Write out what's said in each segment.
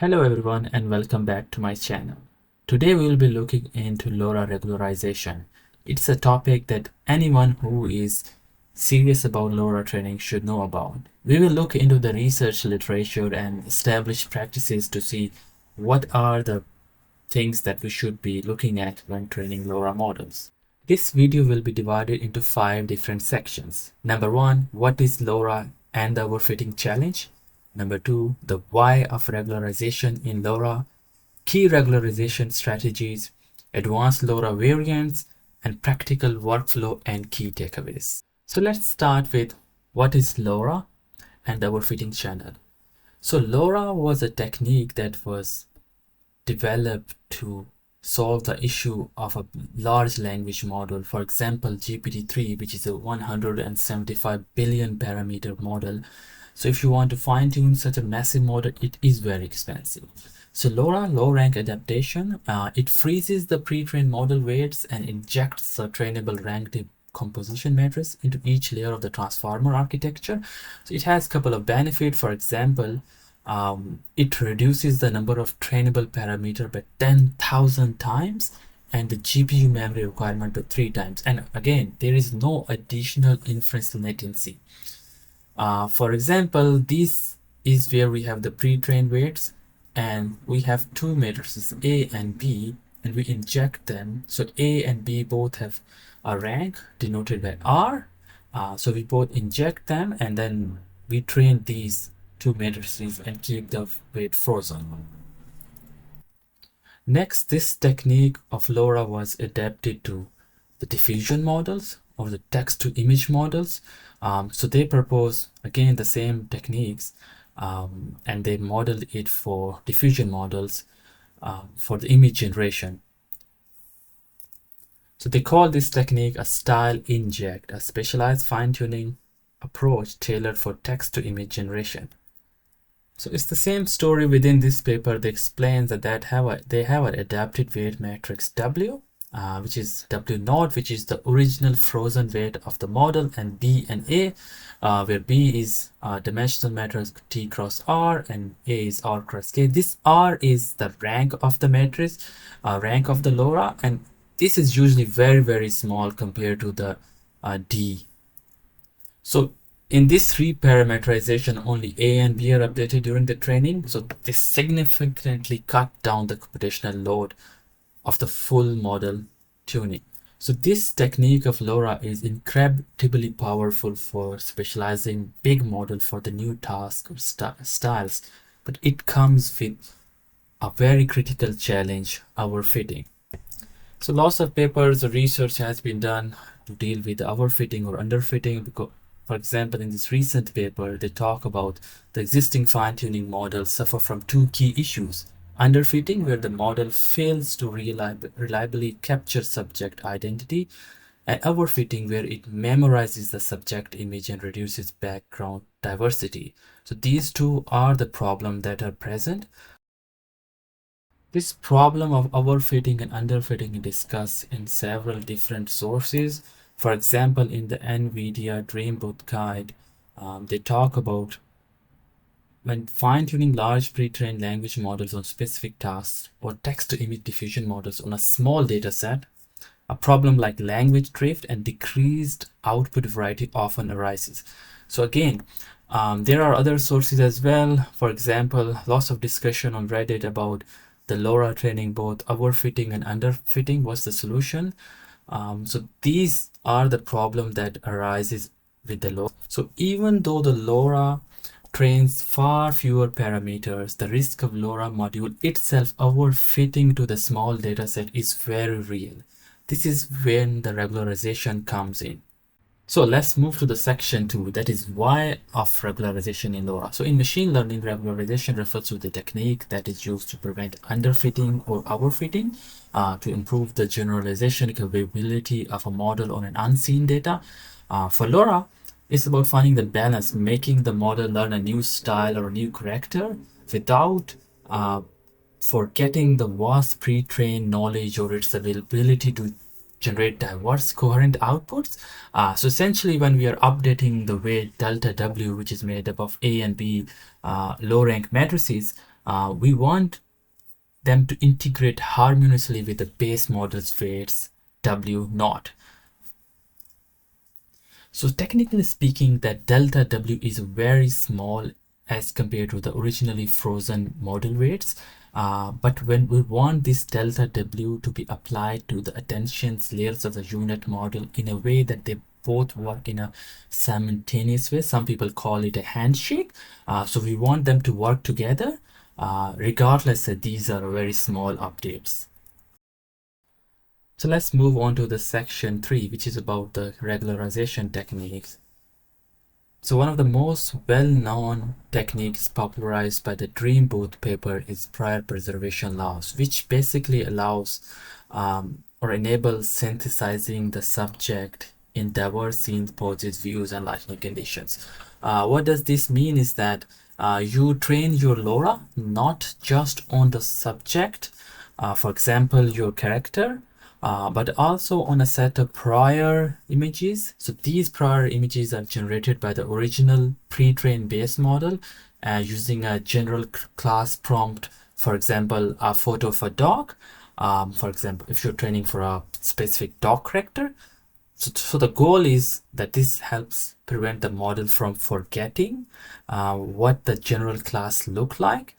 Hello everyone and welcome back to my channel. Today we will be looking into LoRa regularization. It's a topic that anyone who is serious about LoRa training should know about. We will look into the research literature and established practices to see what are the things that we should be looking at when training LoRa models. This video will be divided into 5 different sections. Number 1, what is LoRa and the overfitting challenge? Number 2, the why of regularization in LoRa, key regularization strategies, advanced LoRa variants, and practical workflow and key takeaways. So let's start with what is LoRa and the overfitting channel. So LoRa was a technique that was developed to solve the issue of a large language model. For example, GPT-3, which is a 175 billion parameter model. So if you want to fine tune such a massive model, it is very expensive. So LoRa, low rank adaptation, it freezes the pre-trained model weights and injects a trainable rank decomposition matrix into each layer of the transformer architecture. So it has a couple of benefits. For example, it reduces the number of trainable parameter by 10,000 times and the GPU memory requirement by 3 times. And again, there is no additional inference latency. For example, this is where we have the pre-trained weights and we have two matrices A and B and we inject them. So A and B both have a rank denoted by R. So we both inject them and then we train these two matrices and keep the weight frozen. Next, this technique of LoRa was adapted to the diffusion models or the text-to-image models. So they propose again the same techniques and they modeled it for diffusion models for the image generation. So they call this technique a style inject, a specialized fine-tuning approach tailored for text-to-image generation. So it's the same story within this paper. They explain that they have an adapted weight matrix W, which is W naught, which is the original frozen weight of the model, and B and A, where B is dimensional matrix T cross R and A is R cross K. This R is the rank of the matrix, rank of the LoRa, and this is usually very, very small compared to the D. So in this reparameterization, only A and B are updated during the training. So this significantly cut down the computational load of the full model tuning. So this technique of LoRa is incredibly powerful for specializing big model for the new task or styles, but it comes with a very critical challenge, overfitting. So lots of papers or research has been done to deal with overfitting or underfitting. Because, for example, in this recent paper, they talk about the existing fine-tuning models suffer from two key issues. Underfitting, where the model fails to reliably capture subject identity, and overfitting, where it memorizes the subject image and reduces background diversity. So these two are the problems that are present. This problem of overfitting and underfitting is discussed in several different sources. For example, in the NVIDIA Dreamboot Guide, they talk about when fine-tuning large pre-trained language models on specific tasks or text-to-image diffusion models on a small data set, a problem like language drift and decreased output variety often arises. So again, there are other sources as well. For example, lots of discussion on Reddit about the LoRa training both overfitting and underfitting. What's the solution? So these are the problem that arises with the LoRa. So even though the LoRa trains far fewer parameters, the risk of LoRa module itself overfitting to the small dataset is very real. This is when the regularization comes in. So let's move to the section 2, that is why of regularization in LoRa. So in machine learning, regularization refers to the technique that is used to prevent underfitting or overfitting to improve the generalization capability of a model on an unseen data. For LoRa, it's about finding the balance, making the model learn a new style or a new character without forgetting the vast pre-trained knowledge or its availability to generate diverse coherent outputs. So essentially, when we are updating the weight delta W, which is made up of A and B low rank matrices, We want them to integrate harmoniously with the base model's weights W naught. So technically speaking, that delta W is very small as compared to the originally frozen model weights. But when we want this delta W to be applied to the attentions layers of the unit model in a way that they both work in a simultaneous way, some people call it a handshake. So we want them to work together, regardless that these are very small updates. So let's move on to the section 3, which is about the regularization techniques. So one of the most well-known techniques popularized by the Dream Booth paper is prior preservation loss, which basically allows or enables synthesizing the subject in diverse scenes, poses, views, and lighting conditions. What does this mean is that you train your LoRA not just on the subject, for example, your character, but also on a set of prior images. So these prior images are generated by the original pre-trained base model using a general class prompt, for example, a photo of a dog. For example, if you're training for a specific dog character. So the goal is that this helps prevent the model from forgetting what the general class look like.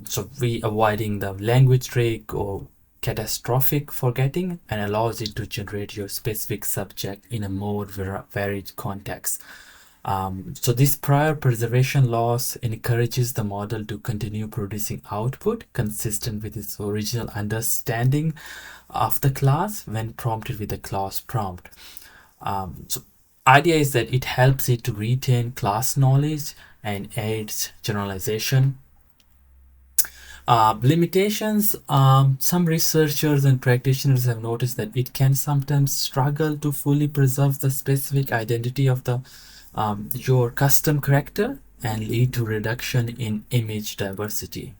So we avoiding the language trick or catastrophic forgetting, and allows it to generate your specific subject in a more varied context. So this prior preservation loss encourages the model to continue producing output consistent with its original understanding of the class when prompted with the class prompt. So idea is that it helps it to retain class knowledge and aids generalization. Limitations, some researchers and practitioners have noticed that it can sometimes struggle to fully preserve the specific identity of the your custom character and lead to reduction in image diversity.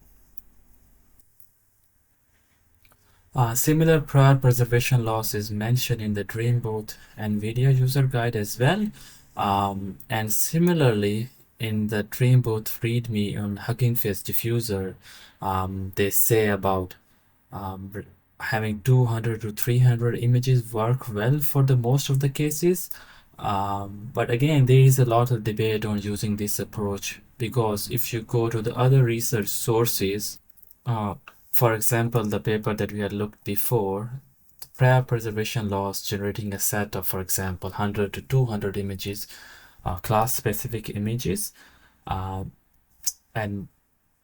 Similar prior preservation loss is mentioned in the Dreamboat NVIDIA user guide as well. And similarly, in the Dreamboat README on Hugging Face Diffuser, they say about having 200 to 300 images work well for the most of the cases. But again, there is a lot of debate on using this approach, because if you go to the other research sources, for example, the paper that we had looked before, prior preservation loss generating a set of, for example, 100 to 200 images, class-specific images. And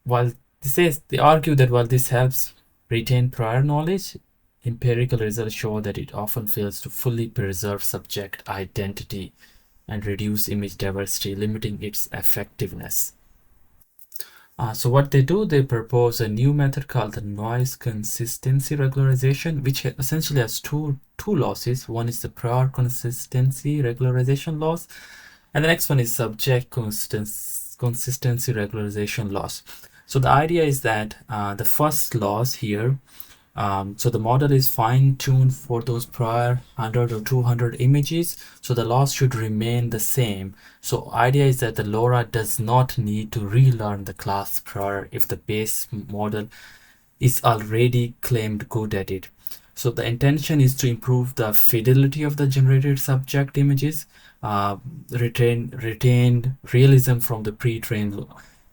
while they argue that while this helps retain prior knowledge, empirical results show that it often fails to fully preserve subject identity and reduce image diversity, limiting its effectiveness. So what they do, they propose a new method called the noise consistency regularization, which essentially has two losses. One is the prior consistency regularization loss, and the next one is subject consistency regularization loss. So the idea is that the first loss here, so the model is fine-tuned for those prior 100 or 200 images, so the loss should remain the same. So idea is that the LoRA does not need to relearn the class prior if the base model is already claimed good at it. So the intention is to improve the fidelity of the generated subject images, retained realism from the pre-trained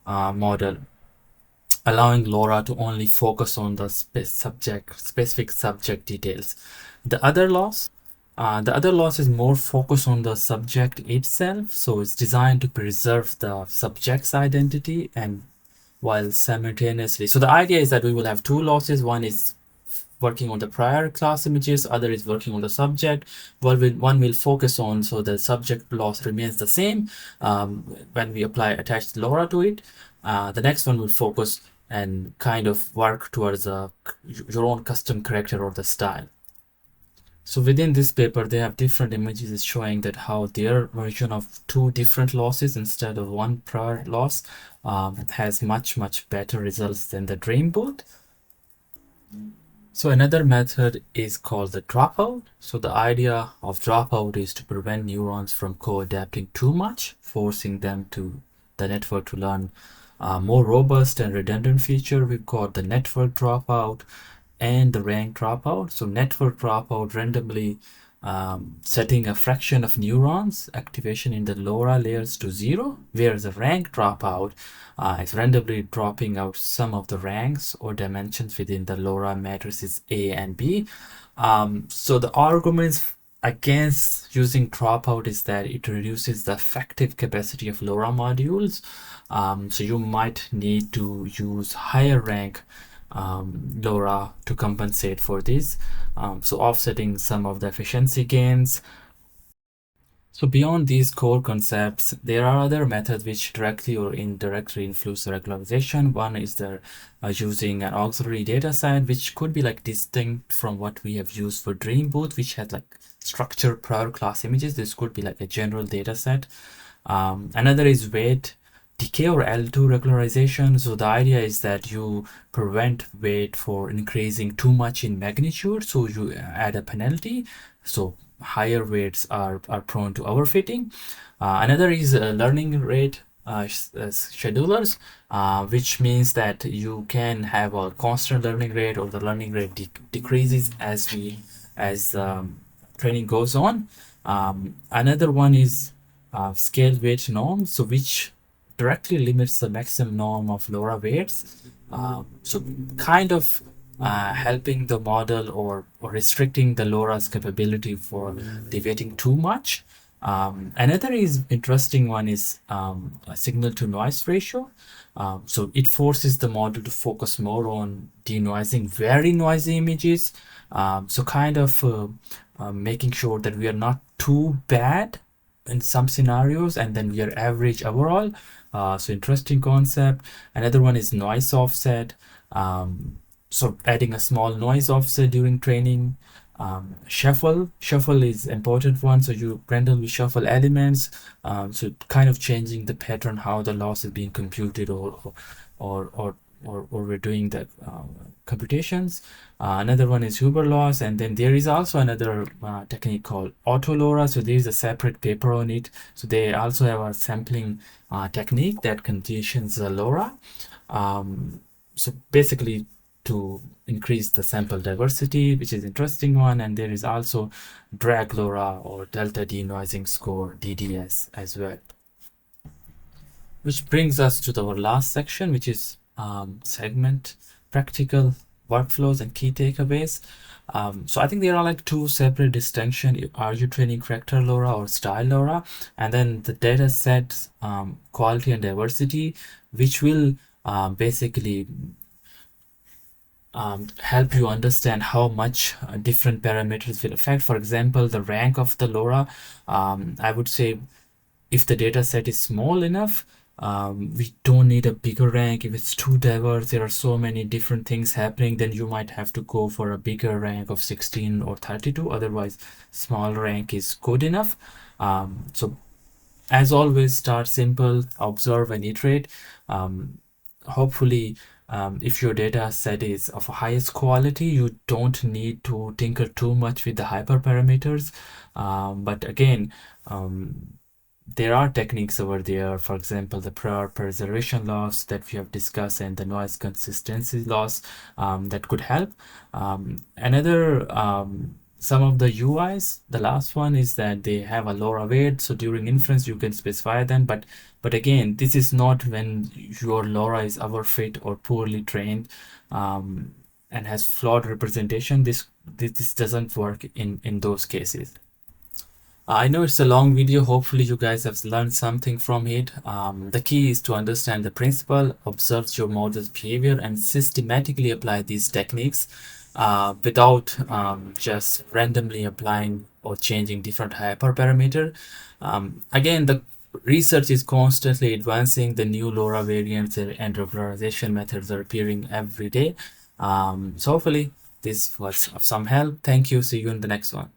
model, allowing LoRA to only focus on the specific subject details. The other loss is more focused on the subject itself, so it's designed to preserve the subject's identity and while simultaneously. So the idea is that we will have two losses. One is working on the prior class images, other is working on the subject. One will focus on, so the subject loss remains the same when we apply attached LoRA to it. The next one will focus and kind of work towards your own custom character or the style. So within this paper, they have different images showing that how their version of two different losses instead of one prior loss has much better results than the Dreamboat. So another method is called the dropout. So the idea of dropout is to prevent neurons from co-adapting too much, forcing them to the network to learn more robust and redundant feature, we've got the network dropout and the rank dropout. So network dropout randomly setting a fraction of neurons activation in the LoRa layers to 0, whereas the rank dropout is randomly dropping out some of the ranks or dimensions within the LoRa matrices A and B. So the arguments against using dropout is that it reduces the effective capacity of LoRa modules. So you might need to use higher rank LoRa to compensate for this. So offsetting some of the efficiency gains. So beyond these core concepts, there are other methods which directly or indirectly influence the regularization. One is the using an auxiliary data set, which could be like distinct from what we have used for Dream Booth, which had like structured prior class images. This could be like a general data set. Another is weight decay or L2 regularization. So the idea is that you prevent weight for increasing too much in magnitude. So you add a penalty. So higher weights are prone to overfitting. Another is learning rate schedulers, which means that you can have a constant learning rate or the learning rate decreases as training goes on. Another one is scale weight norm, so which directly limits the maximum norm of LoRa weights. So kind of helping the model or restricting the LoRa's capability for deviating too much. Another is interesting one is a signal to noise ratio. So it forces the model to focus more on denoising very noisy images. So kind of making sure that we are not too bad in some scenarios and then we are average overall. So interesting concept. Another one is noise offset. So adding a small noise offset during training. Shuffle is important one. So you randomly shuffle elements. So kind of changing the pattern how the loss is being computed or we're doing the computations. Another one is Huber loss, and then there is also another technique called auto LoRa. So there is a separate paper on it. So they also have a sampling technique that conditions the LoRa. So basically to increase the sample diversity, which is interesting one. And there is also drag LoRa or delta denoising score DDS as well. Which brings us to our last section, which is segment practical workflows and key takeaways. So I think there are like two separate distinctions. Are you training character LoRa or style LoRa? And then the data set quality and diversity, which will basically help you understand how much different parameters will affect. For example, the rank of the LoRa, I would say if the data set is small enough, we don't need a bigger rank. If it's too diverse, there are so many different things happening, then you might have to go for a bigger rank of 16 or 32. Otherwise, small rank is good enough. So as always, start simple, observe and iterate. Hopefully, if your data set is of highest quality, you don't need to tinker too much with the hyperparameters. But again, there are techniques over there. For example, the prior preservation loss that we have discussed and the noise consistency loss that could help. Another some of the UIs, the last one is that they have a LoRa weight. So during inference, you can specify them. But again, this is not when your LoRa is overfit or poorly trained and has flawed representation. This doesn't work in those cases. I know it's a long video. Hopefully you guys have learned something from it. The key is to understand the principle, observe your model's behavior, and systematically apply these techniques without just randomly applying or changing different hyperparameter. Again, the research is constantly advancing. The new LoRa variants and regularization methods are appearing every day. So hopefully this was of some help. Thank you. See you in the next one.